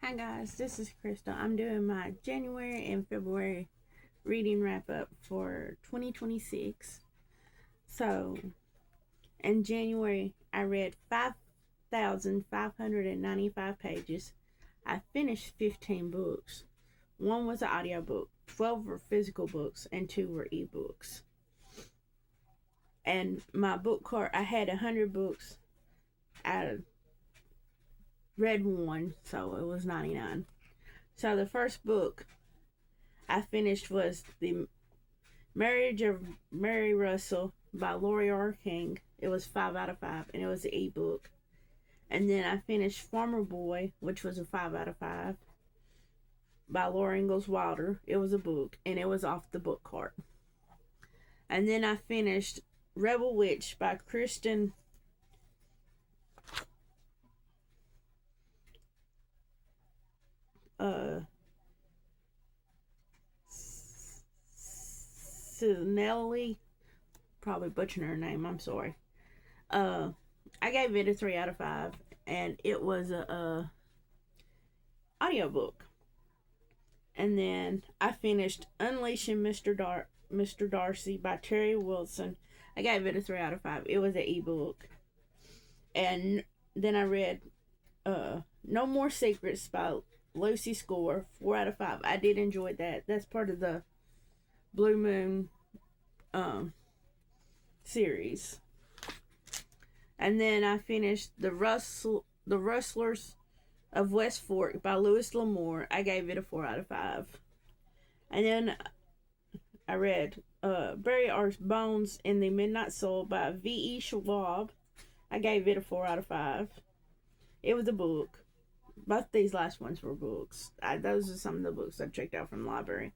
Hi guys, this is Crystal. I'm doing my January and February reading wrap up for 2026. So, in January, I read 5,595 pages. I finished 15 books. One was an audiobook, 12 were physical books, and 2 were ebooks. And my book cart, I had 100 books. I read one, so it was 99. So, the first book I finished was The Marriage of Mary Russell by Lori R. King. It was 5 out of 5, and it was an ebook. And then I finished Farmer Boy, which was a 5 out of 5, by Laura Ingalls Wilder. It was a book, and it was off the book cart. And then I finished Rebel Witch by Kristen Sinelli. Probably butchering her name. I'm sorry. I gave it a 3 out of 5, and it was a audiobook. And then I finished Unleashing Mr. Darcy by Terry Wilson. I gave it a 3 out of 5. It was an ebook. And then I read No More Secrets by Lucy Score, 4 out of 5. I did enjoy that. That's part of the Blue Moon series. And then I finished The Rustlers of West Fork by Louis L'Amour. I gave it a 4 out of 5. And then I read Bury Our Bones in the Midnight Soul by V.E. Schwab. I gave it a 4 out of 5. It was a book. Both these last ones were books. Those are some of the books I checked out from the library.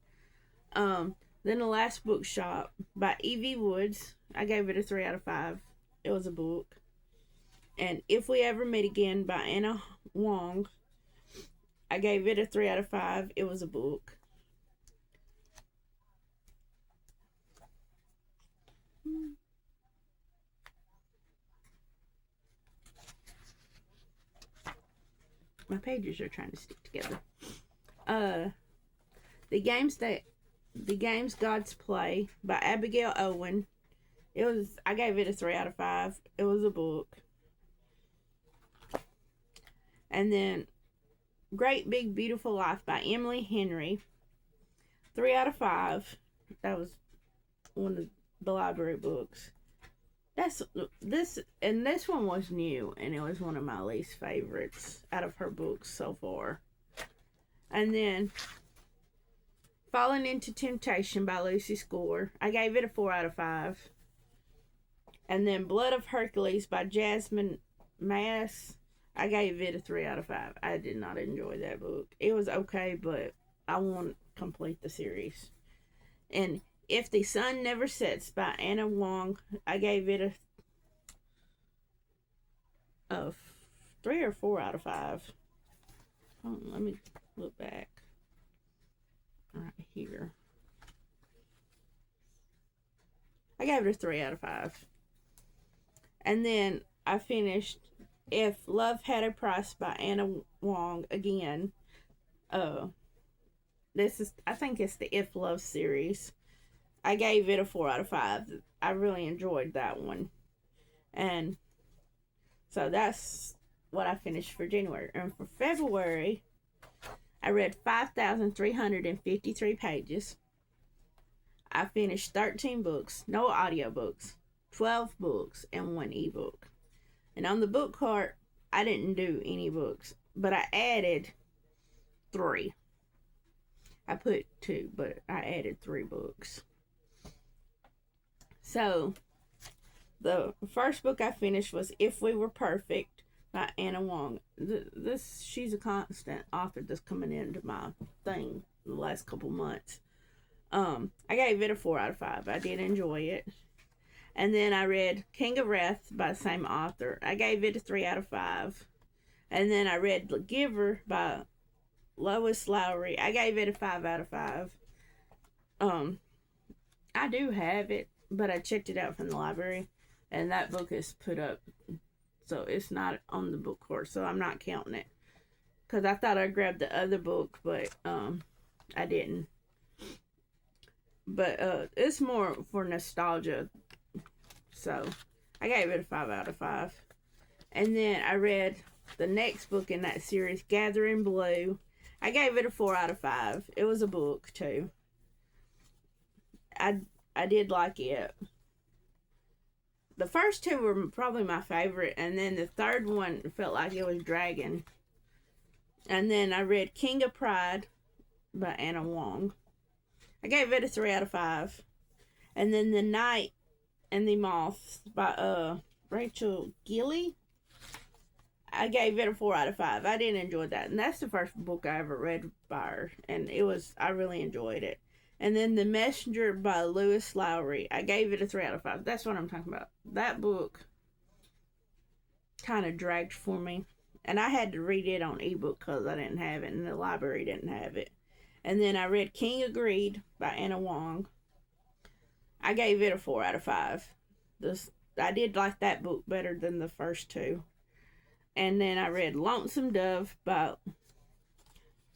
Then The Last Bookshop by E.V. Woods. I gave it a 3 out of 5. It was a book. And If We Ever Meet Again by Anna Wong. I gave it a 3 out of 5. It was a book. My pages are trying to stick together. The games Gods Play by Abigail Owen. I gave it a 3 out of 5. It was a book. And then Great Big Beautiful Life by Emily Henry. 3 out of 5. That was one of the library books. This one was new, and it was one of my least favorites out of her books so far. And then Falling into Temptation by Lucy Score. I gave it a 4 out of 5. And then Blood of Hercules by Jasmine Mass. I gave it a 3 out of 5. I did not enjoy that book. It was okay, but I want to complete the series. And If the Sun Never Sets by Anna Wong. I gave it a 3 or 4 out of 5. Let me look back. Right here. I gave it a 3 out of 5. And then I finished If Love Had a Price by Anna Wong again. I think it's the If Love series. I gave it a 4 out of 5. I really enjoyed that one. And so that's what I finished for January. And for February, I read 5,353 pages. I finished 13 books, no audiobooks, 12 books, and 1 ebook. And on the book cart, I didn't do any books, but I added 3. I put 2, but I added 3 books. So, the first book I finished was If We Were Perfect by Anna Wong. She's a constant author that's coming into my thing the last couple months. I gave it a 4 out of 5. I did enjoy it. And then I read King of Wrath by the same author. I gave it a 3 out of 5. And then I read The Giver by Lois Lowry. I gave it a 5 out of 5. I do have it, but I checked it out from the library, and that book is put up, so it's not on the book course, so I'm not counting it. because I thought I grabbed the other book, but I didn't. But it's more for nostalgia, so I gave it a 5 out of 5. And then I read the next book in that series, Gathering Blue. I gave it a 4 out of 5. It was a book too. I did like it. The first two were probably my favorite, and then the third one felt like it was dragging. And then I read King of Pride by Anna Wong. I gave it a 3 out of 5. And then The Night and the Moth by Rachel Gilly. I gave it a 4 out of 5. I did enjoy that, and that's the first book I ever read by her, and I really enjoyed it. And then The Messenger by Lois Lowry. I gave it a 3 out of 5. That's what I'm talking about. That book kind of dragged for me, and I had to read it on ebook because I didn't have it, and the library didn't have it. And then I read King of Greed by Anna Wong. I gave it a 4 out of 5. I did like that book better than the first two. And then I read Lonesome Dove by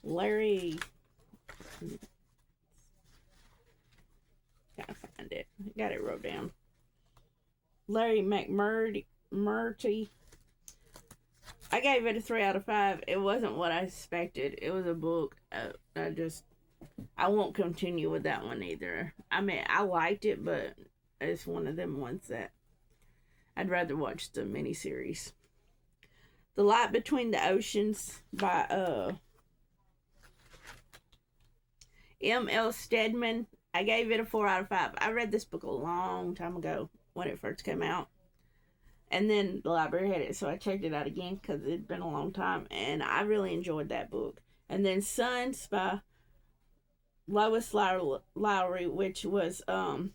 Larry. Gotta find it. Got it wrote down. Larry McMurtry. I gave it a 3 out of 5. It wasn't what I expected. It was a book. I won't continue with that one either. I mean, I liked it, but it's one of them ones that I'd rather watch the miniseries. The Light Between the Oceans by M.L. Stedman. I gave it a 4 out of 5. I read this book a long time ago when it first came out. And then the library had it, so I checked it out again because it'd been a long time. And I really enjoyed that book. And then Sons by Lois Lowry, which was the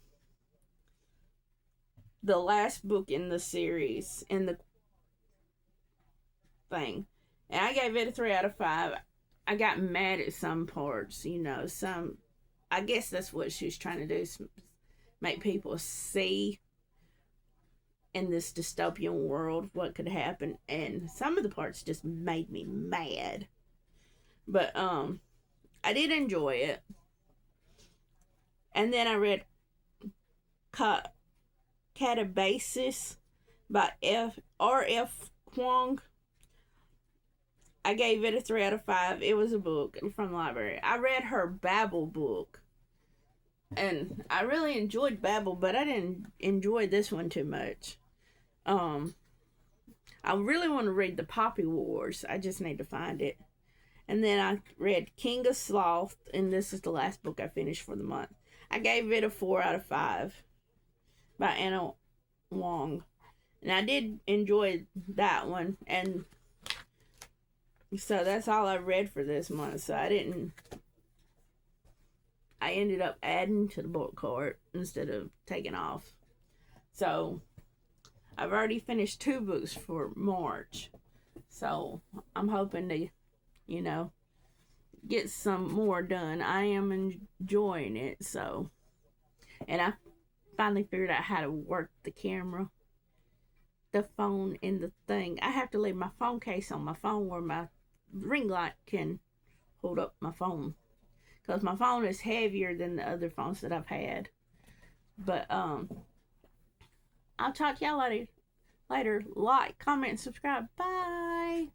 last book in the series, in the thing. And I gave it a 3 out of 5. I got mad at some parts, I guess that's what she's trying to do, make people see in this dystopian world what could happen, and some of the parts just made me mad. But I did enjoy it. And then I read Catabasis by R.F. Kuang. I gave it a 3 out of 5. It was a book from the library. I read her Babel book, and I really enjoyed Babel, but I didn't enjoy this one too much. I really want to read The Poppy Wars. I just need to find it. And then I read King of Sloth, and this is the last book I finished for the month. I gave it a 4 out of 5 by Anna Wong. And I did enjoy that one. And so that's all I read for this month. So I ended up adding to the book cart instead of taking off. So I've already finished 2 books for March. So I'm hoping to, get some more done. I am enjoying it. So, and I finally figured out how to work the camera, the phone, and the thing. I have to leave my phone case on my phone where my ring light can hold up my phone, because my phone is heavier than the other phones that I've had. But I'll talk to y'all later. Like, comment, and subscribe. Bye.